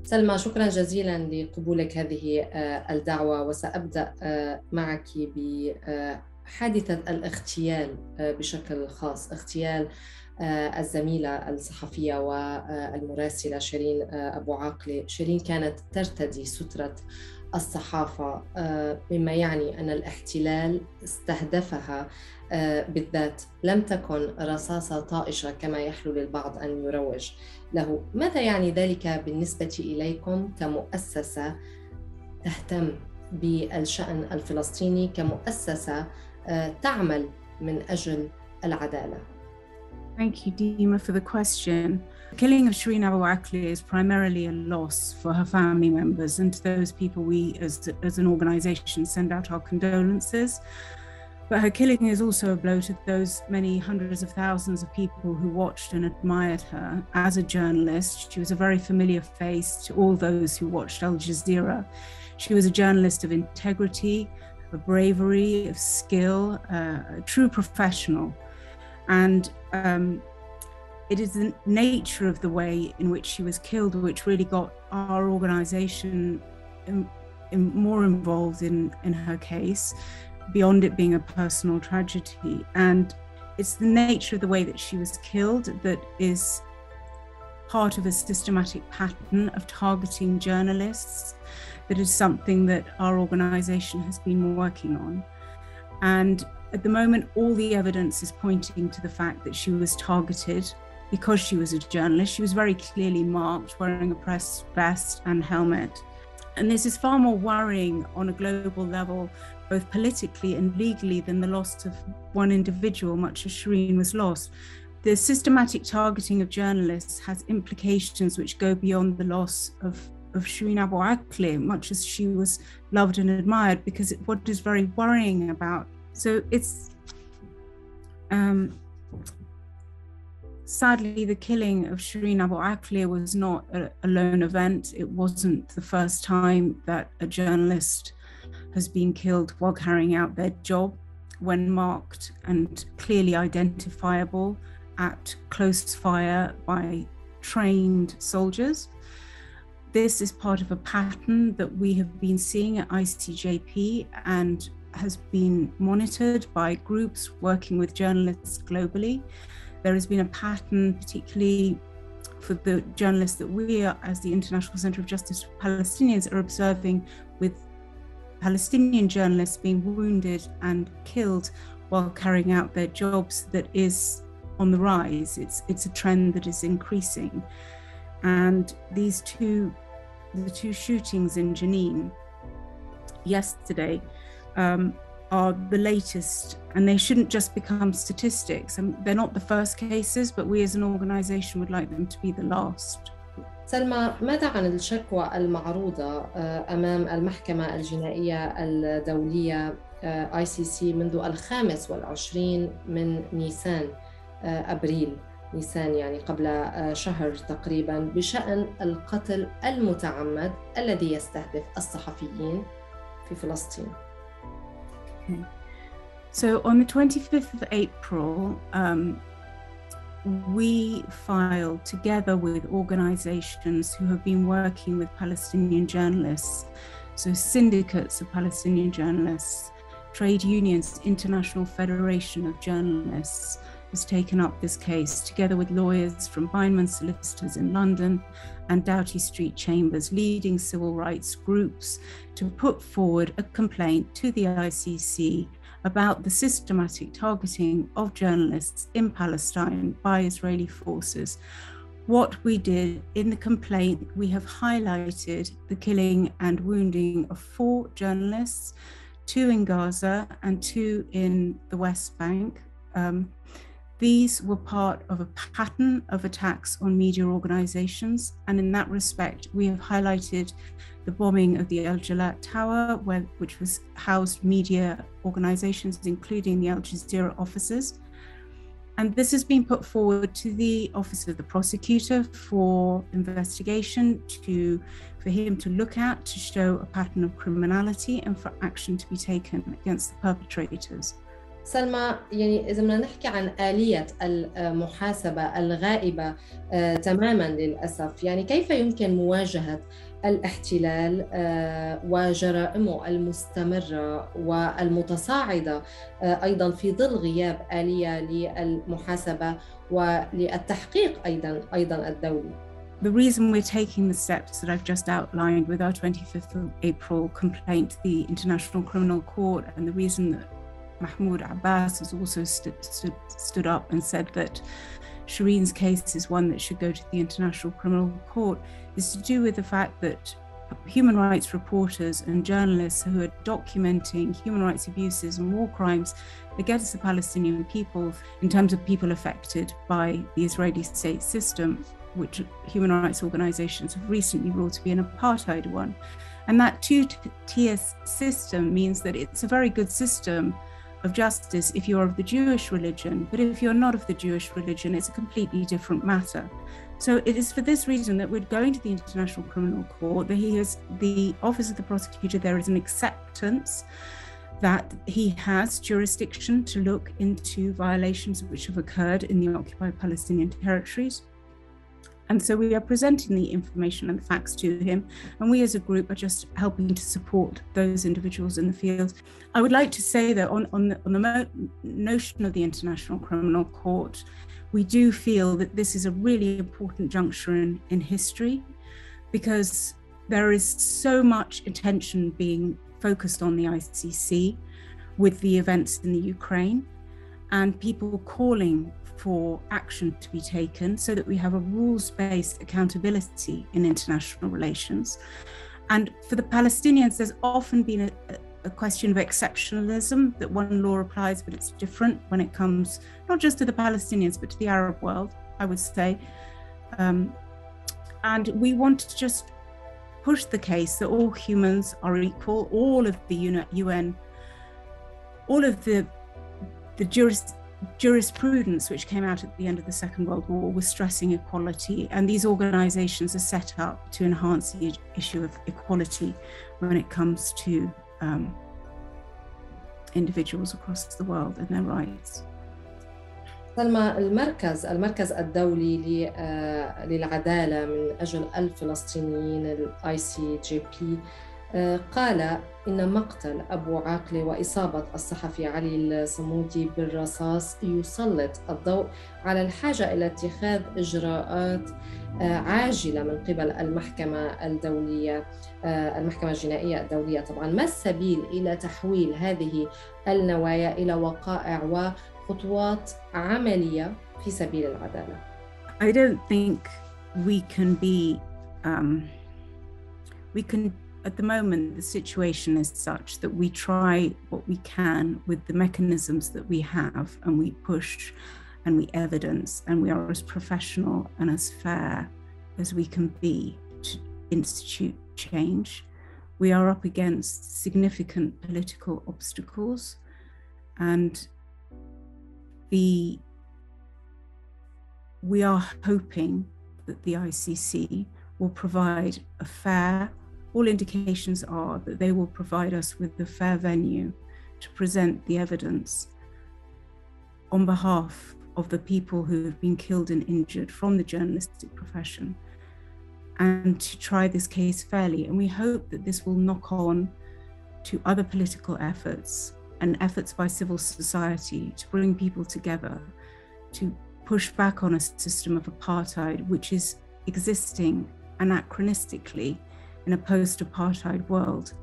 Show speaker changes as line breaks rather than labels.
سلمى، شكرا جزيلا لقبولك هذه الدعوة، وسأبدأ معك بحادثة الاغتيال بشكل خاص، اغتيال الزميلة الصحفية والمراسلة شيرين أبو عاقلة. شيرين كانت ترتدي سترة الصحافة، مما يعني أن الاحتلال استهدفها بالذات، لم تكن رصاصة طائشة كما يحلو للبعض أن يروج له. ماذا يعني ذلك بالنسبة إليكم كمؤسسة تهتم بالشأن الفلسطيني، كمؤسسة تعمل من أجل العدالة؟
Thank you, Dima, for the question. The killing of Shireen Abu Akleh is primarily a loss for her family members, and to those people we as an organisation send out our condolences. But her killing is also a blow to those many hundreds of thousands of people who watched and admired her as a journalist. She was a very familiar face to all those who watched Al Jazeera. She was a journalist of integrity, of bravery, of skill, a true professional. And it is the nature of the way in which she was killed which really got our organisation more involved in her case, beyond it being a personal tragedy. And it's the nature of the way that she was killed that is part of a systematic pattern of targeting journalists. That is something that our organisation has been working on. And at the moment, all the evidence is pointing to the fact that she was targeted because she was a journalist. She was very clearly marked, wearing a press vest and helmet. And this is far more worrying on a global level, both politically and legally, than the loss of one individual, much as Shireen was lost. The systematic targeting of journalists has implications which go beyond the loss of Shireen Abu Akleh, much as she was loved and admired, because what is very worrying about, so it's sadly the killing of Shireen Abu Akleh was not a lone event. It wasn't the first time that a journalist has been killed while carrying out their job, when marked and clearly identifiable at close fire by trained soldiers. This is part of a pattern that we have been seeing at ICJP and has been monitored by groups working with journalists globally. There has been a pattern, particularly for the journalists that we are, as the International Centre of Justice for Palestinians, are observing, with Palestinian journalists being wounded and killed while carrying out their jobs, that is on the rise. It's a trend that is increasing. And the two shootings in Jenin yesterday are the latest, and they shouldn't just become statistics. They're not the first cases, but we as an organisation would like them to be the last.
سلمى، ماذا عن الشكوى المعروضة أمام المحكمة الجنائية الدولية ICC منذ 25 من نيسان أبريل، نيسان يعني قبل شهر تقريبا، بشأن القتل المتعمد الذي يستهدف الصحفيين في فلسطين؟
Okay. So on the 25th of April, we filed together with organizations who have been working with Palestinian journalists, so syndicates of Palestinian journalists, trade unions, International Federation of Journalists has taken up this case together with lawyers from Bindman Solicitors in London and Doughty Street Chambers, leading civil rights groups, to put forward a complaint to the ICC about the systematic targeting of journalists in Palestine by Israeli forces. What we did in the complaint, we have highlighted the killing and wounding of 4 journalists, 2 in Gaza and 2 in the West Bank. These were part of a pattern of attacks on media organizations, and in that respect, we have highlighted the bombing of the Al Jalat Tower, which was housed media organizations, including the Al Jazeera offices. And this has been put forward to the Office of the Prosecutor for investigation, for him to look at, to show a pattern of criminality and for action to be taken against the perpetrators.
سلمى، يعني إذا بدنا نحكي عن آلية المحاسبة الغائبة تماما للأسف، يعني كيف يمكن مواجهة الاحتلال وجرائمه المستمرة والمتصاعدة أيضا في ظل غياب آلية للمحاسبة وللتحقيق أيضا الدولي؟
The reason we're taking the steps that I've just outlined with our 25th of April complaint to the International Criminal Court, and the reason that Mahmoud Abbas has also stood up and said that Shireen's case is one that should go to the International Criminal Court, is to do with the fact that human rights reporters and journalists who are documenting human rights abuses and war crimes against the Palestinian people in terms of people affected by the Israeli state system, which human rights organizations have recently ruled to be an apartheid one. And that two-tier system means that it's a very good system of justice if you're of the Jewish religion, but if you're not of the Jewish religion, it's a completely different matter. So it is for this reason that we're going to the International Criminal Court, that the Office of the Prosecutor, there is an acceptance that he has jurisdiction to look into violations which have occurred in the occupied Palestinian territories. And so we are presenting the information and the facts to him, and we as a group are just helping to support those individuals in the field. I would like to say that on the notion of the International Criminal Court, we do feel that this is a really important juncture in history, because there is so much attention being focused on the ICC with the events in the Ukraine, and people calling for action to be taken so that we have a rules-based accountability in international relations. And for the Palestinians, there's often been a question of exceptionalism, that one law applies, but it's different when it comes not just to the Palestinians, but to the Arab world, I would say. And we want to just push the case that all humans are equal, all of the UN, all of the jurisprudence which came out at the end of the Second World War was stressing equality, and these organizations are set up to enhance the issue of equality when it comes to individuals across the world and their rights.
سلمى، المركز الدولي للعدالة من أجل الفلسطينيين الICJP قال إن مقتل أبو عاقلة وإصابة الصحفي علي الصمودي بالرصاص يسلط الضوء على الحاجة إلى اتخاذ إجراءات عاجلة من قبل المحكمة الدولية، المحكمة الجنائية الدولية طبعاً. ما السبيل إلى تحويل هذه النوايا إلى وقائع وخطوات عملية في سبيل العدالة؟
I don't think we can at the moment, the situation is such that we try what we can with the mechanisms that we have, and we push and we evidence, and we are as professional and as fair as we can be to institute change. We are up against significant political obstacles, and we are hoping that the ICC will provide a fair, all indications are that they will provide us with a fair venue to present the evidence on behalf of the people who have been killed and injured from the journalistic profession, and to try this case fairly. And we hope that this will knock on to other political efforts and efforts by civil society to bring people together, to push back on a system of apartheid which is existing anachronistically in a post-apartheid world.